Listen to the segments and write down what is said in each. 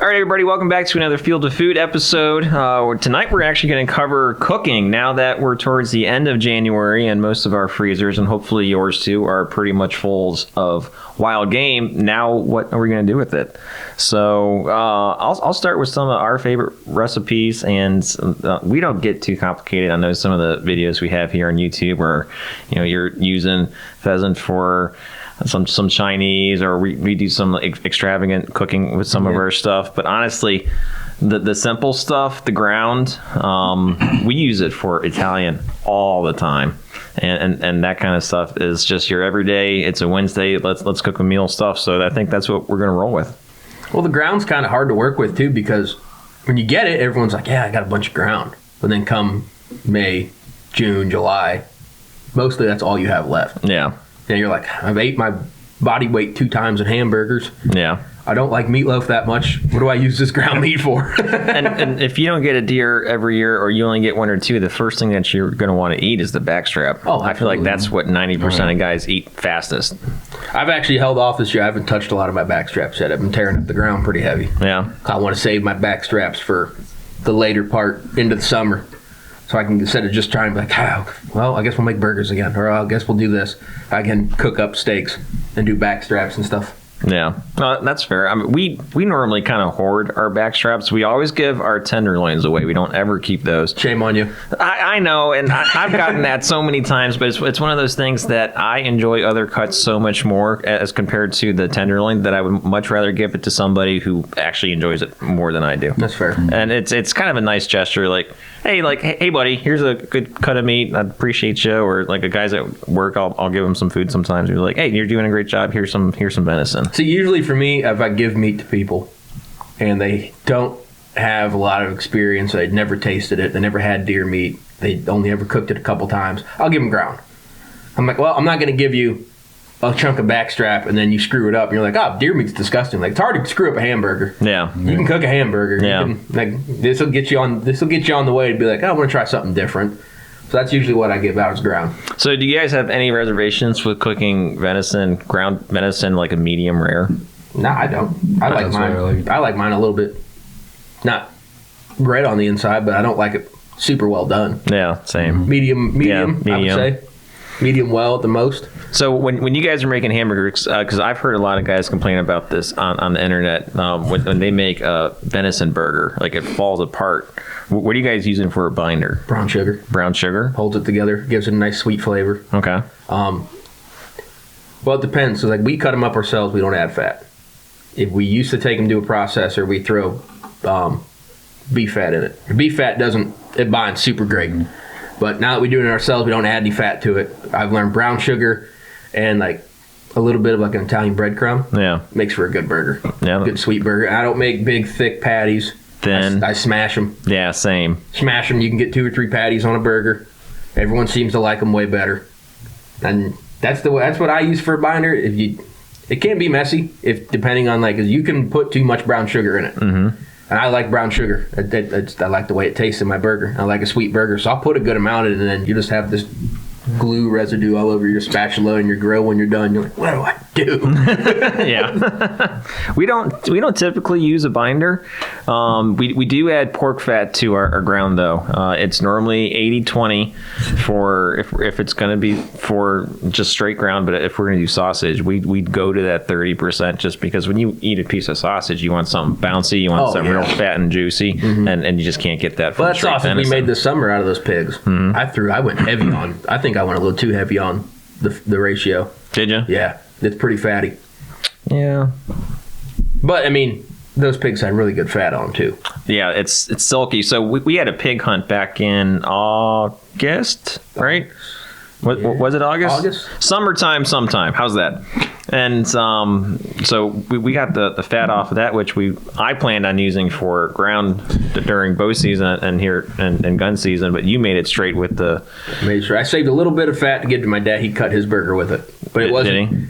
All right, everybody, welcome back to another Field of Food episode. Tonight we're actually going to cover cooking now that we're towards the end of January and most of our freezers, and hopefully yours too, are pretty much full of wild game. Now what are we going to do with it? So I'll start with some of our favorite recipes, and we don't get too complicated. I know some of the videos we have here on YouTube where you're using pheasant for some Chinese, or we do some extravagant cooking with some of our stuff. But honestly, the simple stuff, the ground, we use it for Italian all the time, and that kind of stuff is just your everyday. It's a Wednesday. Let's cook a meal stuff. So I think that's what we're gonna roll with. Well, the ground's kind of hard to work with too, because when you get it, everyone's like, "Yeah, I got a bunch of ground," but then come May, June, July, mostly that's all you have left. Yeah. And you're like, I've ate my body weight 2 times in hamburgers. Yeah. I don't like meatloaf that much. What do I use this ground meat for? and if you don't get a deer every year, or you only get 1 or 2, the first thing that you're going to want to eat is the backstrap. Oh, I feel like that's what 90% of guys eat fastest. I've actually held off this year. I haven't touched a lot of my backstraps yet. I've been tearing up the ground pretty heavy. Yeah. I want to save my backstraps for the later part into the summer. So I can, instead of just trying to be like, well, I guess we'll make burgers again, or I guess we'll do this, I can cook up steaks and do back straps and stuff. Yeah, that's fair. I mean, we normally kind of hoard our back straps. We always give our tenderloins away. We don't ever keep those. Shame on you. I know, and I've gotten that so many times, but it's one of those things that I enjoy other cuts so much more as compared to the tenderloin, that I would much rather give it to somebody who actually enjoys it more than I do. That's fair. And it's kind of a nice gesture, like, hey buddy, here's a good cut of meat. I appreciate you. Or like a guy's at work, I'll give him some food sometimes. You're like, hey, you're doing a great job. Here's some venison. See, usually for me, if I give meat to people and they don't have a lot of experience, they'd never tasted it, they never had deer meat, they only ever cooked it a couple times, I'll give them ground. I'm like, well, I'm not going to give you a chunk of backstrap and then you screw it up and you're like, oh, deer meat's disgusting. Like, it's hard to screw up a hamburger. Yeah. You can cook a hamburger. Yeah. You can, like, this will get you on the way to be like, oh, I want to try something different. So that's usually what I give out as ground. So do you guys have any reservations with cooking venison, ground venison, like a medium rare? No, I don't. I like mine. I like mine a little bit, not red on the inside, but I don't like it super well done. Yeah, same. Medium. Yeah, I would medium. say. Medium well at the most. So when you guys are making hamburgers, because I've heard a lot of guys complain about this on the internet, when they make a venison burger, like it falls apart. What are you guys using for a binder? Brown sugar. Brown sugar? Holds it together, gives it a nice sweet flavor. Okay. Well, it depends. So like we cut them up ourselves, we don't add fat. If we used to take them to a processor, we throw beef fat in it. The beef fat it binds super great. But now that we do it ourselves, we don't add any fat to it. I've learned brown sugar and like a little bit of like an Italian breadcrumb. Yeah. Makes for a good burger. Yeah. Good sweet burger. I don't make big, thick patties. Thin. I smash them. Yeah, same. Smash them. You can get 2 or 3 patties on a burger. Everyone seems to like them way better. And that's what I use for a binder. It can be messy depending on you can put too much brown sugar in it. Mm-hmm. And I like brown sugar. I like the way it tastes in my burger. I like a sweet burger, so I'll put a good amount in it, and then you just have this glue residue all over your spatula and your grill when you're done. You're like, what do I do? Yeah. we don't typically use a binder. We do add pork fat to our ground, though. It's normally 80-20 for if it's going to be for just straight ground, but if we're going to do sausage, we'd go to that 30%, just because when you eat a piece of sausage, you want something bouncy, you want something real fat and juicy, and you just can't get that from that sausage venison. we made this summer out of those pigs. Mm-hmm. I went heavy on. I think I went a little too heavy on the ratio. Did you? Yeah, it's pretty fatty. Yeah. But I mean, those pigs had really good fat on them too. Yeah, it's silky. So we had a pig hunt back in August, right? Was it August? August. Summertime sometime. How's that? And so we got the fat off of that, which I planned on using for ground during bow season and here and gun season, but you made it straight with the... Made sure. I saved a little bit of fat to give to my dad. He cut his burger with it. But it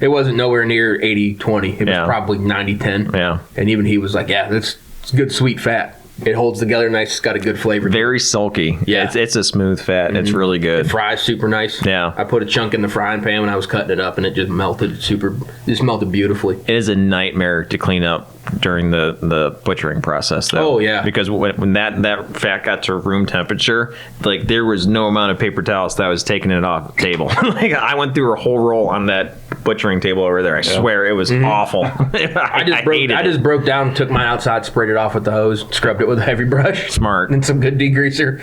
wasn't nowhere near 80-20. It was probably 90-10. Yeah. And even he was like, yeah, it's good sweet fat. It holds together nice. It's got a good flavor. Very silky. Yeah. It's a smooth fat. It's really good. It fries super nice. Yeah. I put a chunk in the frying pan when I was cutting it up, and it just melted just melted beautifully. It is a nightmare to clean up during the butchering process, though. Oh, yeah. Because when that fat got to room temperature, like there was no amount of paper towels that was taking it off the table. Like I went through a whole roll on that butchering table over there. I swear it was awful. I just broke down, took mine outside, sprayed it off with the hose, scrubbed it with a heavy brush. Smart. And some good degreaser.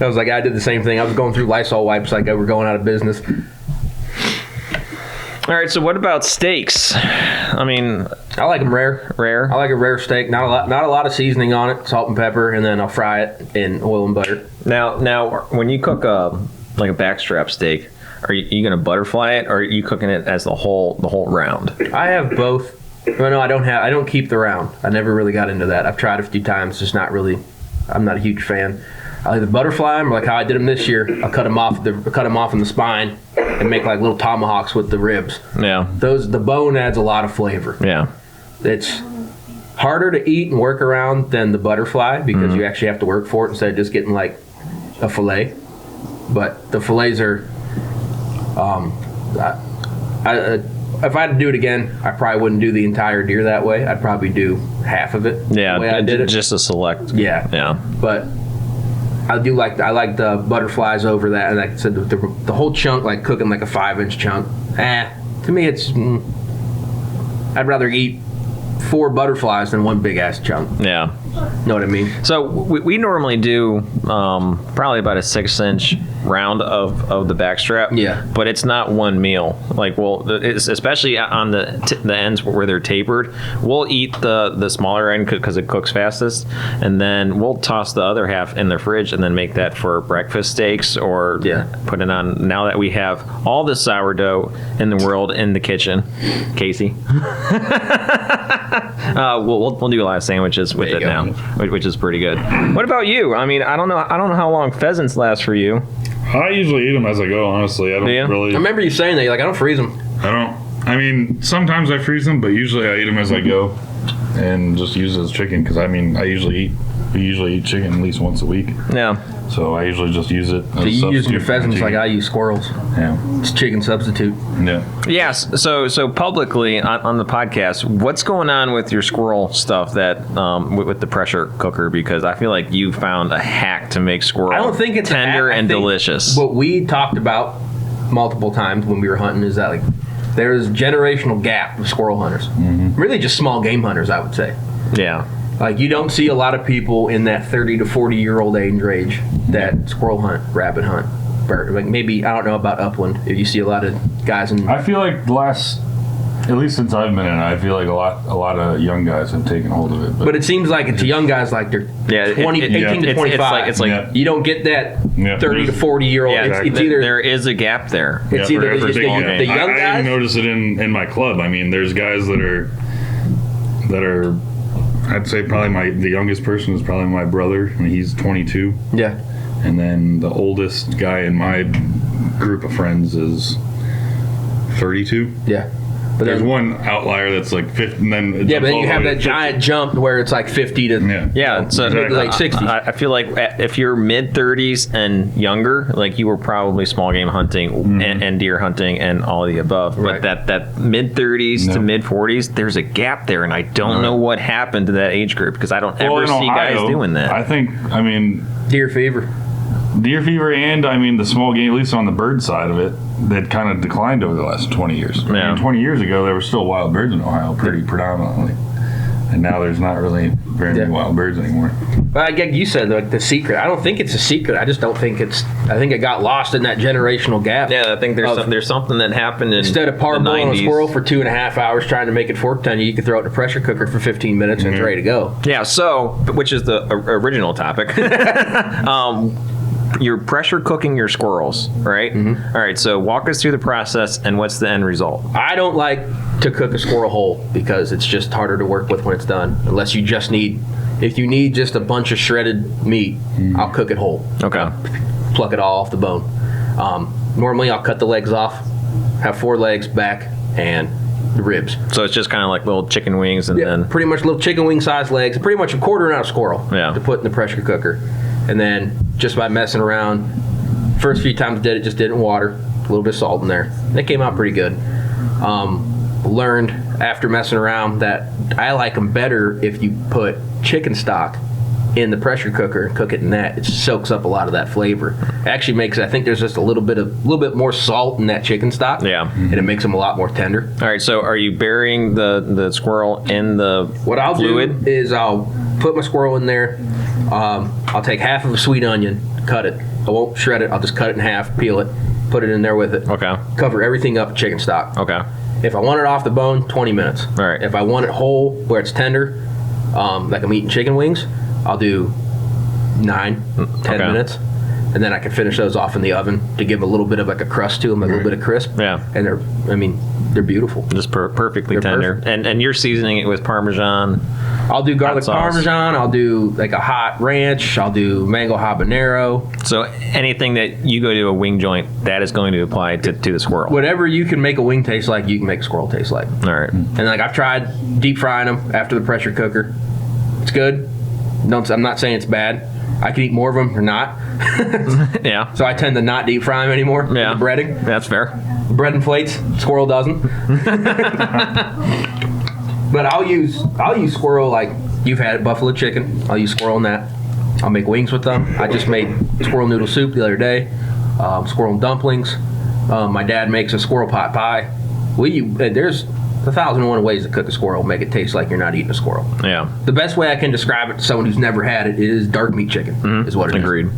I was like, I did the same thing. I was going through Lysol wipes like I were going out of business. All right, so what about steaks? I mean, I like them rare. Rare? I like a rare steak. Not a lot of seasoning on it, salt and pepper, and then I'll fry it in oil and butter. Now, when you cook a backstrap steak, are you going to butterfly it, or are you cooking it as the whole round? I have both. Well, no, I don't keep the round. I never really got into that. I've tried a few times, just not really. I'm not a huge fan. I either butterfly them, like how I did them this year. I'll cut them off in the spine and make like little tomahawks with the ribs. Yeah. The bone adds a lot of flavor. Yeah. It's harder to eat and work around than the butterfly because you actually have to work for it instead of just getting like a fillet. But the fillets are, if I had to do it again, I probably wouldn't do the entire deer that way. I'd probably do half of it. Yeah. The way I did it. Just a select. Yeah. Yeah. But I like the butterflies over that, and like I said, the whole chunk, like cooking like a 5-inch chunk. To me, it's I'd rather eat 4 butterflies than one big ass chunk. Yeah. Know what I mean? So we normally do probably about a 6-inch round of the backstrap. Yeah. But it's not one meal. Like, it's especially on the ends where they're tapered. We'll eat the smaller end because it cooks fastest, and then we'll toss the other half in the fridge and then make that for breakfast steaks or put it on. Now that we have all the sourdough in the world in the kitchen, Casey, we'll do a lot of sandwiches with it now, which is pretty good. What about you? I mean, I don't know how long pheasants last for you. I usually eat them as I go, honestly. I don't really. I remember you saying that. You're like, I don't freeze them. I mean, sometimes I freeze them, but usually I eat them as I go and just use it as chicken because, we usually eat chicken at least once a week. Yeah. So I usually just use it. So you use your pheasants like I use squirrels. Yeah. It's chicken substitute. Yeah. Yes. So publicly on the podcast, what's going on with your squirrel stuff that with the pressure cooker? Because I feel like you found a hack to make squirrel. I don't think it's tender and delicious. What we talked about multiple times when we were hunting is that like there's a generational gap of squirrel hunters. Mm-hmm. Really, just small game hunters, I would say. Yeah. Like, you don't see a lot of people in that 30 to 40-year-old age range that squirrel hunt, rabbit hunt, bird. Like, maybe, I don't know about upland, if you see a lot of guys in... I feel like at least since I've been in it, I feel like a lot of young guys have taken hold of it. But it seems like it's young guys like they're 18 to 25. It's like you don't get that 30 to 40-year-old. Yeah, it's either... There is a gap there. It's either the young guys... I even notice it in my club. I mean, there's guys that are I'd say probably the youngest person is probably my brother, and he's 22. Yeah. And then the oldest guy in my group of friends is 32. Yeah. But there's one outlier that's like 50, and then but then you have that giant jump where it's like 50 to so exactly. like 60. I feel like if you're mid 30s and younger, like you were probably small game hunting and deer hunting and all of the above. Right. But that mid 30s to mid 40s, there's a gap there, and I don't know what happened to that age group because I don't ever see guys doing that. I think deer fever, and the small game, at least on the bird side of it, that kind of declined over the last 20 years. Yeah. 20 years ago, there were still wild birds in Ohio, pretty predominantly. And now there's not really very many wild birds anymore. Well, I get you said like the secret. I don't think it's a secret. I just don't think it's. I think it got lost in that generational gap. Yeah, I think there's something that happened instead of parboiling a squirrel for 2.5 hours trying to make it fork tender, you can throw it in a pressure cooker for 15 minutes and it's ready to go. Yeah. So, which is the original topic. You're pressure cooking your squirrels, right? Mm-hmm. All right, so walk us through the process and what's the end result? I don't like to cook a squirrel whole because it's just harder to work with when it's done. Unless you just if you need just a bunch of shredded meat, I'll cook it whole. Okay. Pluck it all off the bone. Normally I'll cut the legs off, have 4 legs back, and the ribs. So it's just kind of like little chicken wings and then... pretty much little chicken wing size legs, pretty much a quarter ounce squirrel Yeah. to put in the pressure cooker. And then just by messing around, first few times I did it, just did it in water, a little bit of salt in there. They came out pretty good. Learned after messing around that I like them better if you put chicken stock in the pressure cooker and cook it in that. It soaks up a lot of that flavor. It actually makes, I think there's just a little bit more salt in that chicken stock. Yeah. And it makes them a lot more tender. All right, so are you burying the squirrel in the What I'll fluid? do is I'll put my squirrel in there. I'll take half of a sweet onion, cut it. I won't shred it. I'll just cut it in half, peel it, put it in there with it. Okay. Cover everything up with chicken stock. Okay. If I want it off the bone, 20 minutes. All right. If I want it whole, where it's tender, like I'm eating chicken wings, I'll do 10 Okay. minutes. And then I can finish those off in the oven to give a little bit of like a crust to them, a little bit of crisp. Yeah. And they're beautiful. Just perfectly They're tender. perfect. And you're seasoning it with Parmesan. I'll do garlic sauce. Parmesan. I'll do like a hot ranch. I'll do mango habanero. So anything that you go to a wing joint, that is going to apply to the squirrel. Whatever you can make a wing taste like, you can make a squirrel taste like. All right. And like I've tried deep frying them after the pressure cooker. It's good. I'm not saying it's bad. I can eat more of them or not. Yeah. So I tend to not deep fry them anymore. Yeah. The breading. That's fair. Bread and plates. Squirrel doesn't. But I'll use squirrel like you've had it, buffalo chicken. I'll use squirrel in that. I'll make wings with them. I just made squirrel noodle soup the other day. Squirrel dumplings. My dad makes a squirrel pot pie. There's 1,001 ways to cook a squirrel, make it taste like you're not eating a squirrel. Yeah. The best way I can describe it to someone who's never had it is dark meat chicken. Is what it is. Agreed.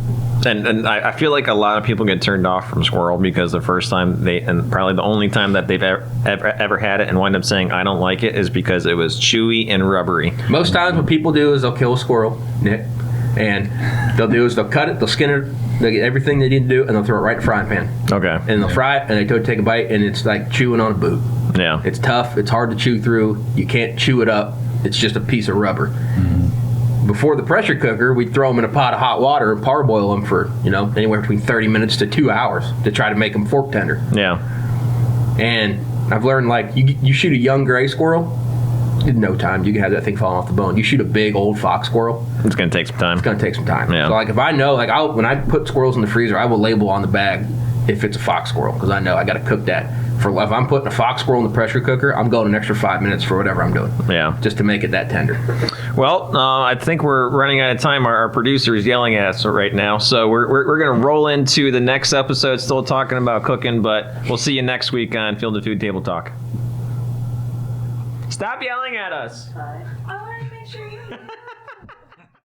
And I feel like a lot of people get turned off from squirrel because the first time and probably the only time that they've ever had it and wind up saying I don't like it is because it was chewy and rubbery. Most times what people do is they'll kill a squirrel, Nick, and they'll cut it, they'll skin it, they'll get everything they need to do, and they'll throw it right in the frying pan. Okay. And they'll fry it, and they take a bite, and it's like chewing on a boot. Yeah. It's tough. It's hard to chew through. You can't chew it up. It's just a piece of rubber. Before the pressure cooker, we'd throw them in a pot of hot water and parboil them for, anywhere between 30 minutes to 2 hours to try to make them fork tender. Yeah. And I've learned, like, you shoot a young gray squirrel, in no time, you can have that thing falling off the bone. You shoot a big old fox squirrel, It's going to take some time. it's going to take some time. Yeah. So, like, if I know, like, when I put squirrels in the freezer, I will label on the bag if it's a fox squirrel, because I know I got to cook that. If I'm putting a fox squirrel in the pressure cooker, I'm going an extra 5 minutes for whatever I'm doing. Yeah. Just to make it that tender. Well, I think we're running out of time. Our producer is yelling at us right now. So we're going to roll into the next episode, still talking about cooking, but we'll see you next week on Field of Food Table Talk. Stop yelling at us. I want to make sure you